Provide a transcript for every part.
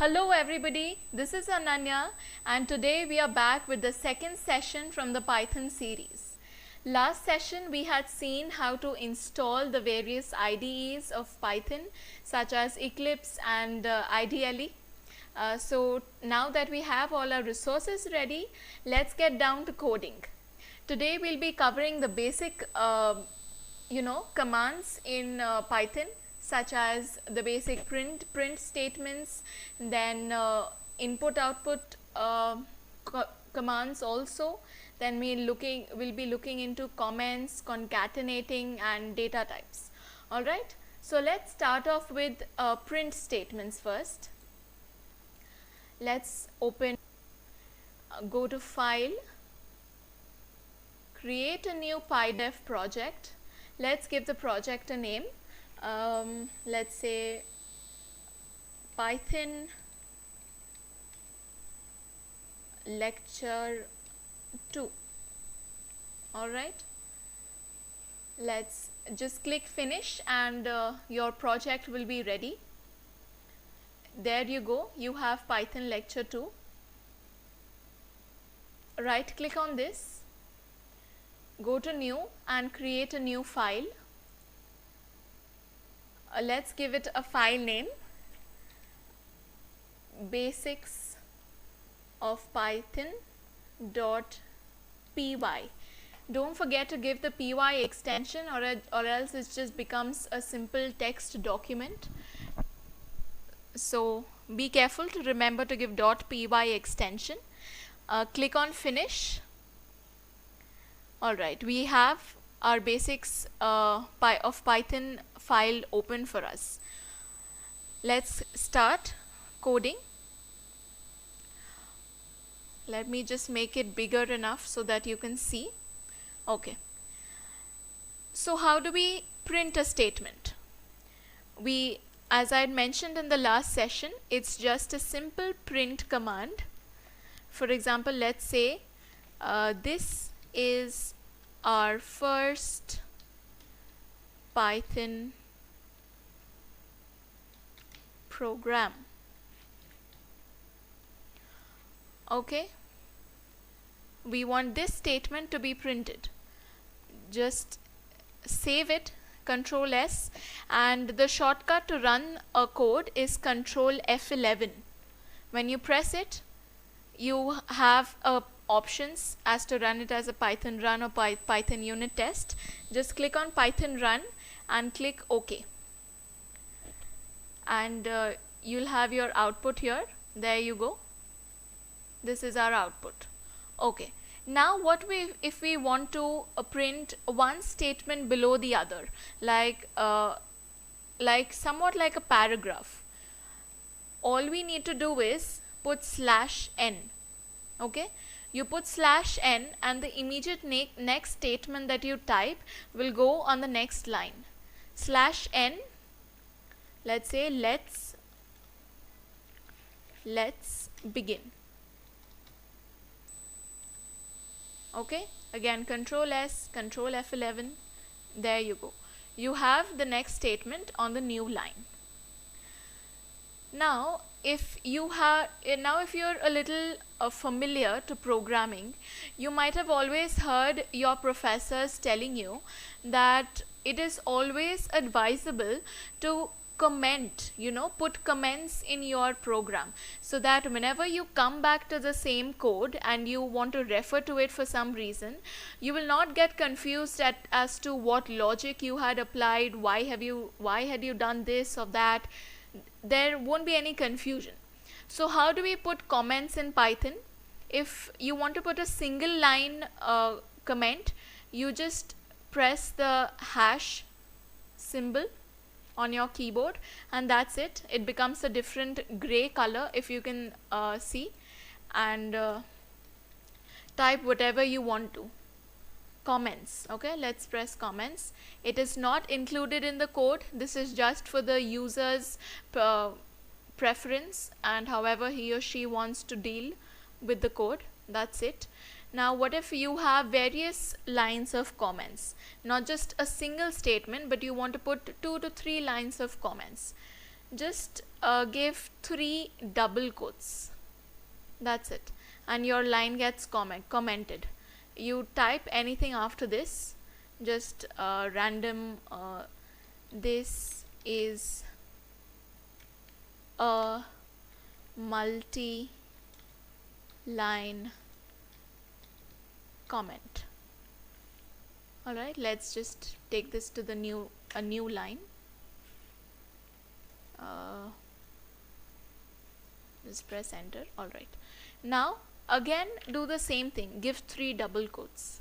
Hello everybody, this is Ananya and today we are back with the second session from the Python series. Last session we had seen how to install the various IDEs of Python such as Eclipse and IDLE. So now that we have all our resources ready, let's get down to coding. Today we'll be covering the basic commands in Python, such as the basic print statements, then input output commands also. Then we'll be looking into comments, concatenating and data types. Alright, so let's start off with print statements first. Let's open, go to File, create a new PyDev project. Let's give the project a name. Let's say Python lecture 2. Alright, let's just click finish and your project will be ready. There you go, you have Python lecture 2. Right click on this, go to new and create a new file. Let's give it a file name, basics of python.py. Don't forget to give the py extension or else it just becomes a simple text document. So be careful to remember to give .py extension. Click on finish. Alright, we have our basics of Python file open for us. Let's start coding. Let me just make it bigger enough so that you can see. Okay. So how do we print a statement? As I had mentioned in the last session, it's just a simple print command. For example, let's say this is our first Python program. Okay, we want this statement to be printed. Just save it, Control S, and the shortcut to run a code is Control F11. When you press it, you have options as to run it as a Python run or Python unit test. Just click on Python run and click OK, and you'll have your output here. There you go, this is our output. Okay, now if we want to print one statement below the other, like somewhat like a paragraph, all we need to do is put /n. okay, you put /n and the immediate next statement that you type will go on the next line. /n, let's say let's begin. Okay, again Control S, Control F11. There you go, you have the next statement on the new line. Now if you're a little familiar to programming, you might have always heard your professors telling you that it is always advisable to comment, put comments in your program, so that whenever you come back to the same code and you want to refer to it for some reason, you will not get confused as to what logic you had applied, why had you done this or that. There won't be any confusion. So how do we put comments in Python? If you want to put a single line comment, you just press the hash symbol on your keyboard and that's it. It becomes a different gray color, if you can see, and type whatever you want to. Comments. Okay, let's press comments. It is not included in the code. This is just for the user's preference and however he or she wants to deal with the code. That's it. Now what if you have various lines of comments, not just a single statement, but you want to put 2 to 3 lines of comments? just give 3 double quotes. That's it, and your line gets commented. You type anything after this, just random this is a multi line comment. Alright, let's just take this to the a new line. Just press enter. Alright, now again do the same thing, give 3 double quotes.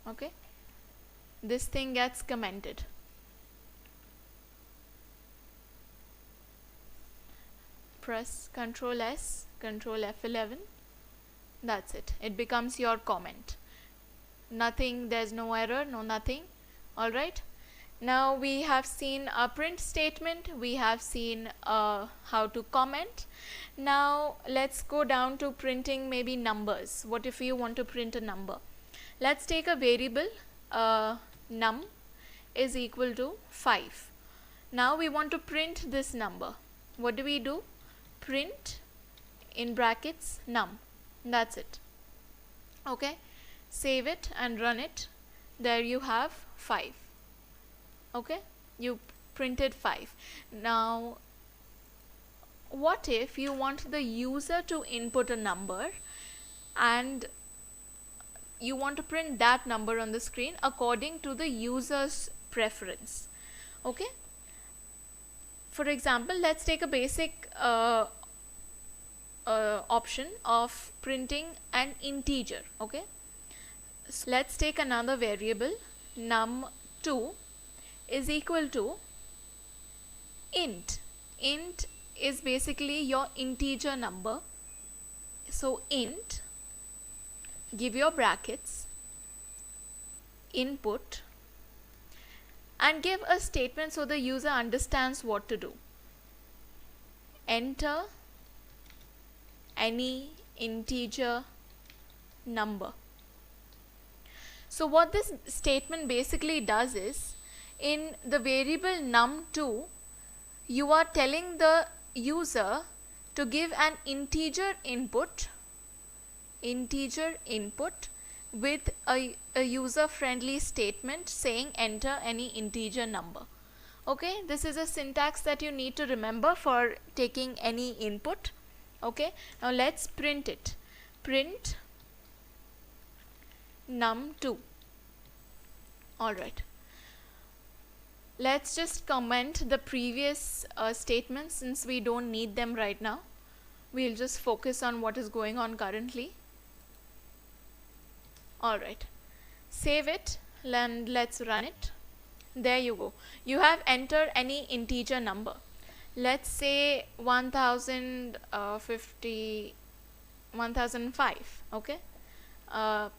Okay, this thing gets commented. Press Ctrl S, Ctrl F11. That's it, it becomes your comment. Nothing, there's no error, no nothing. Alright, now we have seen a print statement, we have seen how to comment. Now let's go down to printing maybe numbers. What if you want to print a number? Let's take a variable num is equal to 5. Now we want to print this number. What do? Print in brackets num. That's it. Okay, save it and run it. There you have 5. Okay, you printed 5. Now what if you want the user to input a number and you want to print that number on the screen according to the user's preference? Okay, for example, let's take a basic option of printing an integer. Okay, so let's take another variable num2 is equal to int. Int is basically your integer number. So int, give your brackets, input, and give a statement so the user understands what to do. Enter any integer number. So what this statement basically does is, in the variable num2, you are telling the user to give an integer input with a user friendly statement saying enter any integer number. Okay, this is a syntax that you need to remember for taking any input. Okay, now let's print it. Print num2. Alright, let's just comment the previous statements since we don't need them right now. We'll just focus on what is going on currently. Alright, save it and let's run it. There you go, you have entered any integer number. Let's say 1005. Okay,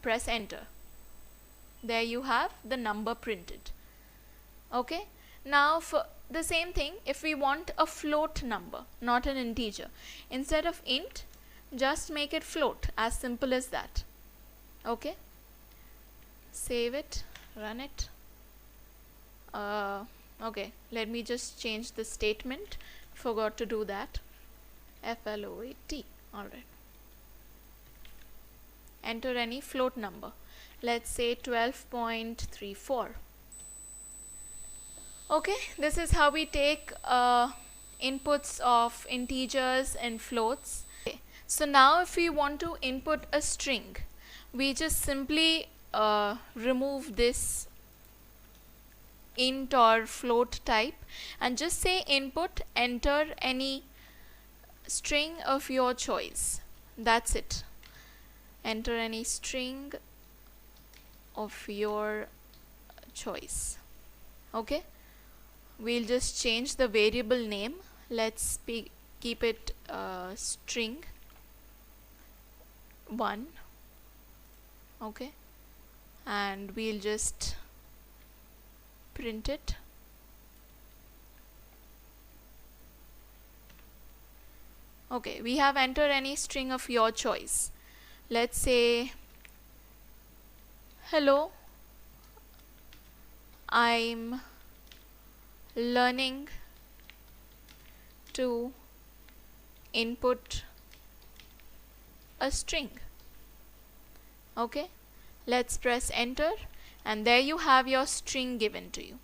press enter. There you have the number printed. Okay, now for the same thing, if we want a float number, not an integer, instead of int, just make it float. As simple as that. Okay, save it, run it. Okay, let me just change the statement, forgot to do that. float. Alright, enter any float number. Let's say 12.34. Okay, this is how we take inputs of integers and floats. Okay. So now if we want to input a string, we just simply remove this int or float type and just say input, enter any string of your choice. That's it. Enter any string of your choice. Okay, we'll just change the variable name. Let's keep it string 1. Okay, and we'll just print it. Okay, we have entered any string of your choice. Let's say hello, I'm learning to input a string. Okay, let's press enter, and there you have your string given to you.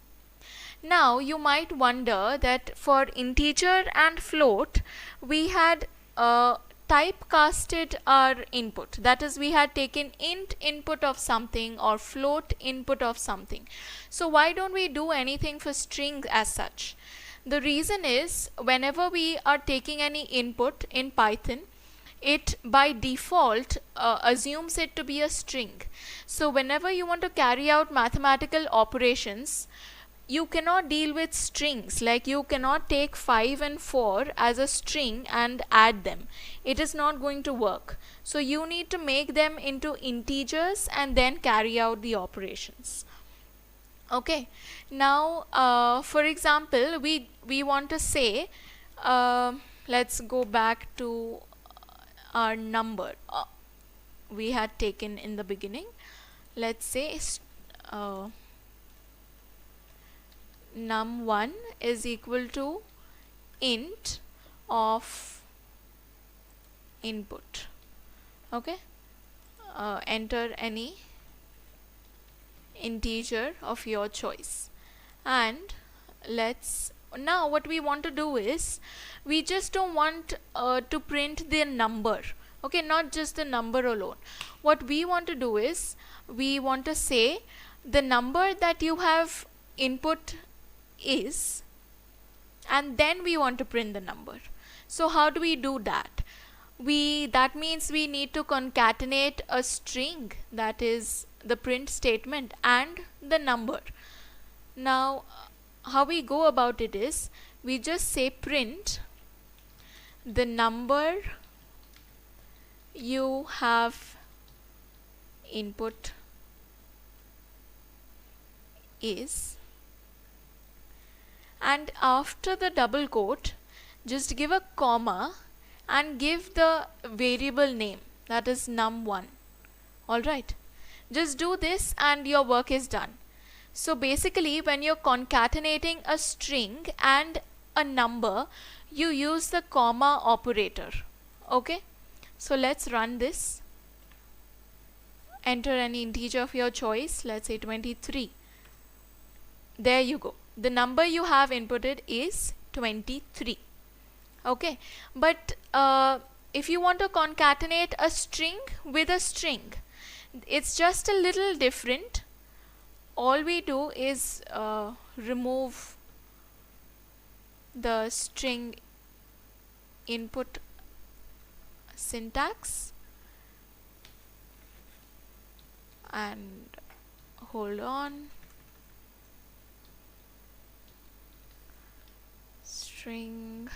Now you might wonder that for integer and float we had typecasted our input, that is, we had taken int input of something or float input of something. So why don't we do anything for string as such? The reason is, whenever we are taking any input in Python, it by default assumes it to be a string. So whenever you want to carry out mathematical operations, you cannot deal with strings. Like, you cannot take 5 and 4 as a string and add them. It is not going to work. So you need to make them into integers and then carry out the operations. Okay, now for example, we want to say, let's go back to our number we had taken in the beginning. Let's say num1 is equal to int of input. Okay, enter any integer of your choice, and now what we want to do is, we just don't want to print the number. Okay, not just the number alone. What we want to do is, we want to say the number that you have input is, and then we want to print the number. So how do we do that? That means we need to concatenate a string, that is the print statement, and the number. Now how we go about it is, we just say print the number you have input is, and after the double quote just give a comma and give the variable name, that is num1. Alright, just do this and your work is done. So basically, when you're concatenating a string and a number, you use the comma operator. Okay, so let's run this. Enter any integer of your choice, let's say 23. There you go, the number you have inputted is 23. Okay, but if you want to concatenate a string with a string, it's just a little different. All we do is remove the string input syntax and hold on, string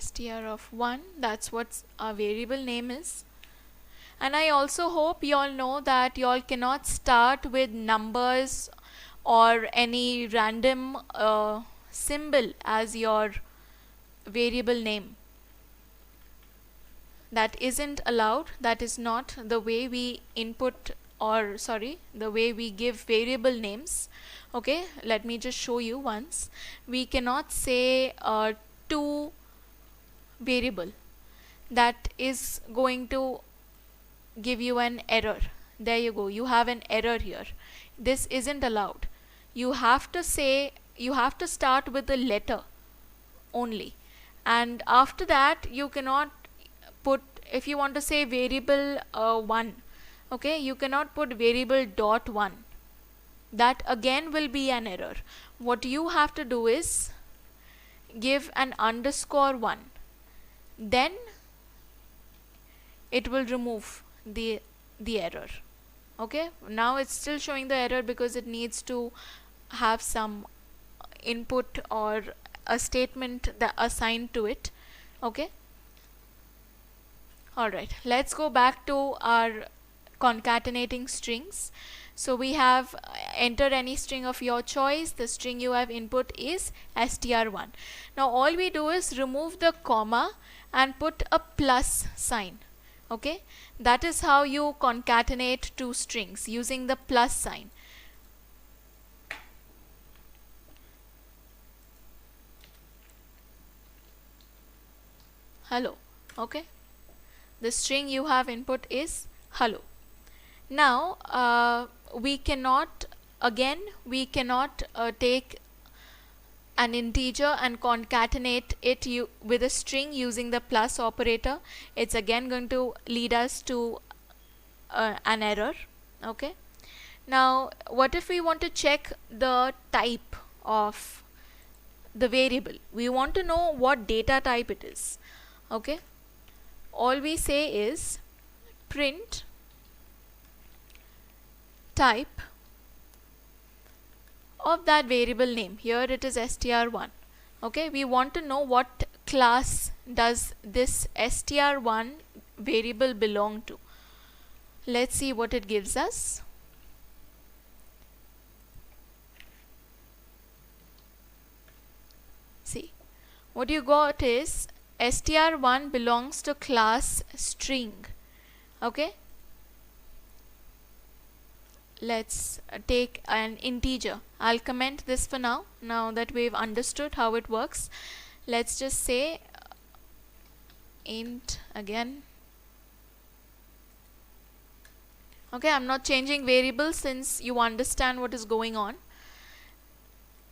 str of 1, that's what our variable name is. And I also hope you all know that you all cannot start with numbers or any random symbol as your variable name. That isn't allowed. That is not the way we input, or sorry, the way we give variable names. Okay, let me just show you once. We cannot say to variable. That is going to give you an error. There you go, you have an error here. This isn't allowed. You have to say, you have to start with the letter only, and after that you cannot put, if you want to say variable 1, okay, you cannot put variable dot 1. That again will be an error. What you have to do is give an underscore 1, then it will remove the error. Okay, now it's still showing the error because it needs to have some input or a statement that assigned to it. Okay, alright, let's go back to our concatenating strings. So we have enter any string of your choice. The string you have input is str1. Now all we do is remove the comma and put a plus sign. Okay, that is how you concatenate two strings using the plus sign. Hello. Okay, the string you have input is hello. Now we cannot take an integer and concatenate it with a string using the plus operator. It's again going to lead us to an error. Okay, now what if we want to check the type of the variable? We want to know what data type it is. Okay, all we say is print type of that variable name. Here it is str1. Okay, we want to know what class does this str1 variable belong to. Let's see what it gives us. See, what you got is str1 belongs to class string. Okay, let's take an integer. I'll comment this for now that we've understood how it works. Let's just say int again. Okay, I'm not changing variables since you understand what is going on.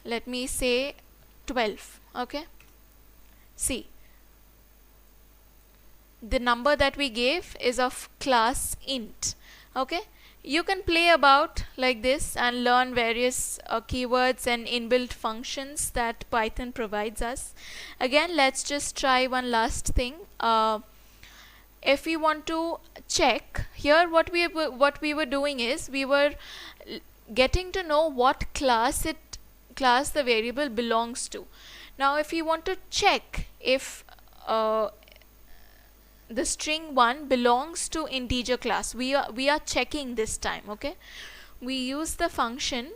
Let me say 12. Okay, see, the number that we gave is of class int. Okay, you can play about like this and learn various keywords and inbuilt functions that Python provides us. Again, let's just try one last thing. If we want to check here, what we were doing is we were getting to know what class the variable belongs to. Now if we want to check if the string 1 belongs to integer class, we are checking this time. Okay, we use the function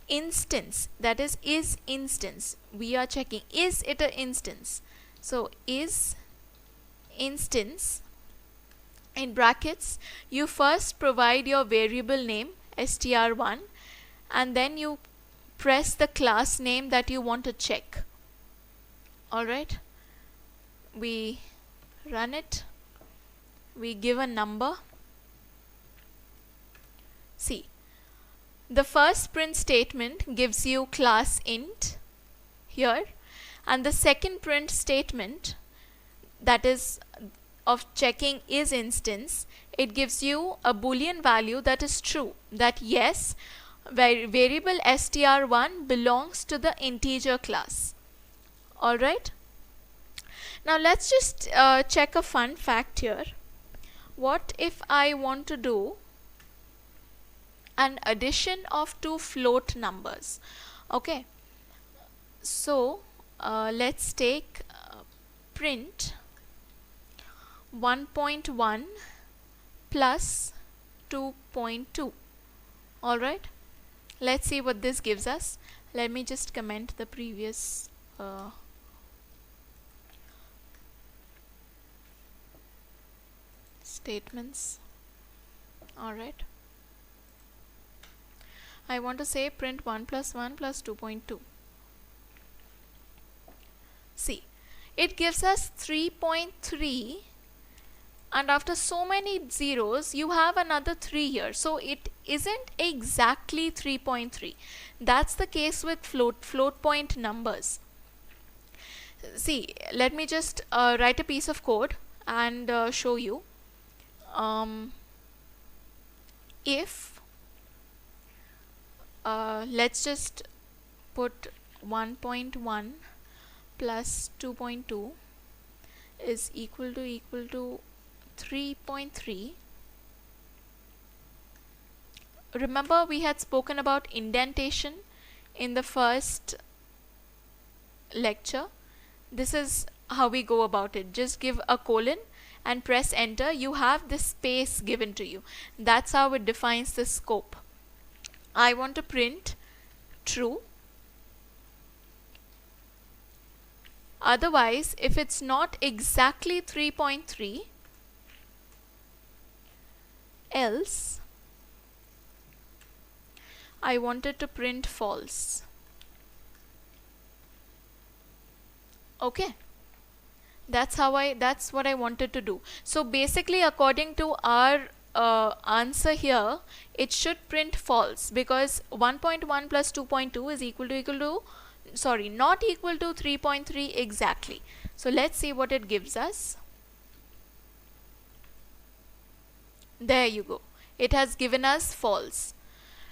instance, that is instance. We are checking, is it an instance? So is instance, in brackets you first provide your variable name str1 and then you press the class name that you want to check. Alright, we run it, we give a number. See, the first print statement gives you class int here, and the second print statement, that is of checking is instance, it gives you a boolean value that is true, that yes, variable str1 belongs to the integer class. Alright, now let's just check a fun fact here. What if I want to do an addition of two float numbers? Okay, so let's take print 1.1 plus 2.2. Alright, let's see what this gives us. Let me just comment the previous statements. Alright, I want to say print 1 plus 1 plus 2.2. See, it gives us 3.3, and after so many zeros you have another 3 here, so it isn't exactly 3.3. That's the case with float point numbers. See, let me just write a piece of code and show you. If let's just put 1.1 plus 2.2 is equal to 3.3. Remember, we had spoken about indentation in the first lecture. This is how we go about it. Just give a colon and press enter. You have this space given to you. That's how it defines the scope. I want to print true. Otherwise, if it's not exactly 3.3, else I wanted to print false. Okay, that's what I wanted to do. So basically, according to our answer here, it should print false, because 1.1 plus 2.2 is equal to sorry, not equal to 3.3 exactly. So let's see what it gives us. There you go, it has given us false.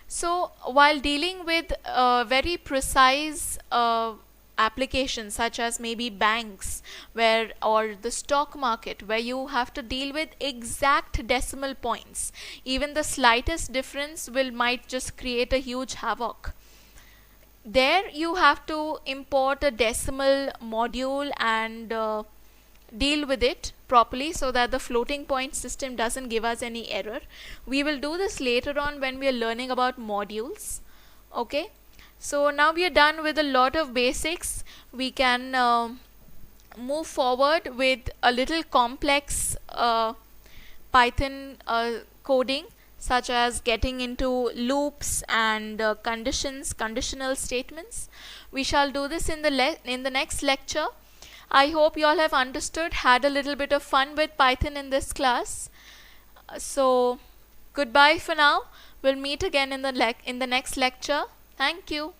So while dealing with very precise applications such as maybe banks or the stock market, where you have to deal with exact decimal points, even the slightest difference might just create a huge havoc. There you have to import a decimal module and deal with it properly so that the floating point system doesn't give us any error. We will do this later on when we are learning about modules. Okay, so now we are done with a lot of basics. We can move forward with a little complex Python coding, such as getting into loops and conditional statements. We shall do this in the next lecture. I hope you all have understood, had a little bit of fun with Python in this class. So goodbye for now. We'll meet again in the next lecture. Thank you.